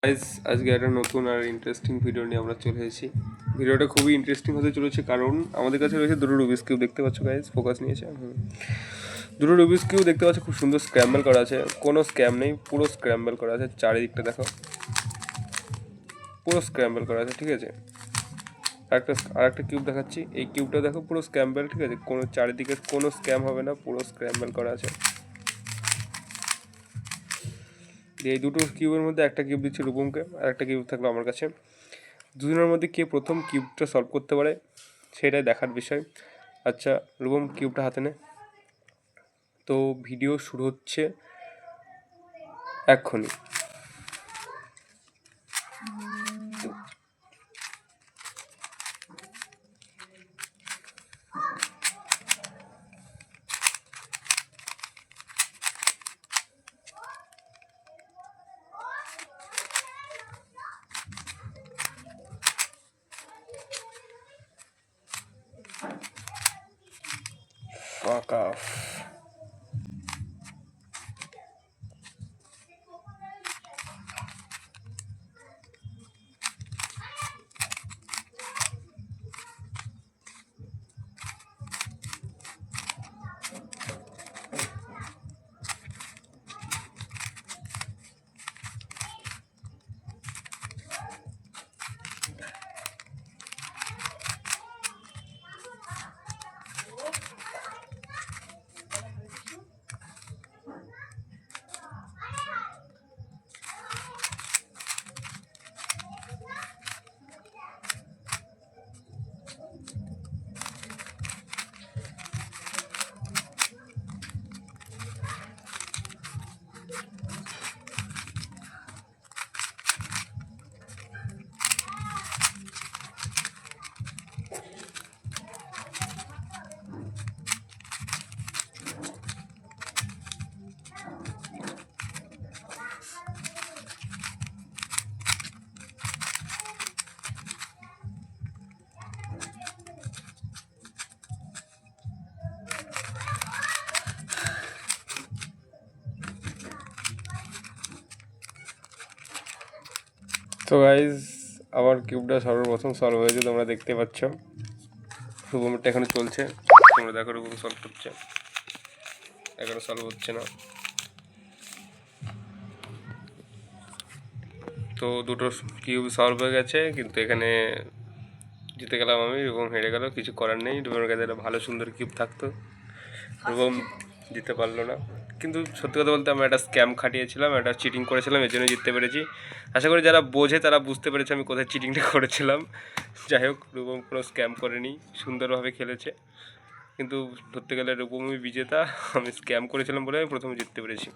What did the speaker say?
Guys আজকে একটা নতুন আর ইন্টারেস্টিং ভিডিও নিয়ে আমরা চলে এসেছি। ভিডিওটা খুবই ইন্টারেস্টিং হতে চলেছে কারণ আমাদের কাছে রয়েছে দুটো রুবিক্স কিউব। দেখতে পাচ্ছ গাইস, ফোকাস নিয়েছে। দুটো রুবিক্স কিউব দেখতে পাচ্ছ, খুব সুন্দর স্ক্র্যাম্বল করা আছে, কোনো স্ক্যাম নেই, পুরো স্ক্র্যাম্বল করা আছে। চারিদিকটা দেখো, পুরো স্ক্র্যাম্বল করা আছে, ঠিক আছে। আরেকটা কিউব দেখাচ্ছি, এই কিউবটা দেখো, পুরো স্ক্র্যাম্বল, ঠিক আছে। কোনো চারিদিকে কোনো স্ক্যাম হবে না, পুরো স্ক্র্যাম্বল করা আছে। এই দুটো কিউবের মধ্যে একটা কিউব দিচ্ছি রূপমকে, আর একটা কিউব থাকলো আমার কাছে। দুজনের মধ্যে কে প্রথম কিউবটা সলভ করতে পারে সেটাই দেখার বিষয়। আচ্ছা রূপম, কিউবটা হাতে নে। তো ভিডিও শুরু হচ্ছে এক্ষুনি। Fuck off. তো গাইজ আমার কিউবটা সর্বপ্রথম সলভ হয়েছে, তোমরা দেখতে পাচ্ছ। রূপমটা এখানে চলছে, তোমরা দেখো রূপম সলভ করছে, এখানে সলভ হচ্ছে না। তো দুটো কিউব সলভ হয়ে গেছে, কিন্তু এখানে জিতে গেলাম আমি, রূপম হেরে গেল। কিছু করার নেই, রূপমের কাছে একটা ভালো সুন্দর কিউব থাকতো, রূপম জিততে পারলো না। কিন্তু সত্যি কথা বলতে আমি একটা স্ক্যাম খাটিয়েছিলাম, একটা চিটিং করেছিলাম, এর জন্য জিততে পেরেছি। আশা করি যারা বোঝে তারা বুঝতে পেরেছে আমি কোথায় চিটিংটা করেছিলাম। যাই হোক, রূপম কোনো স্ক্যাম করেনি, সুন্দরভাবে খেলেছে। কিন্তু ধরতে গেলে রূপমই বিজেতা, আমি স্ক্যাম করেছিলাম বলে আমি প্রথমে জিততে পেরেছি।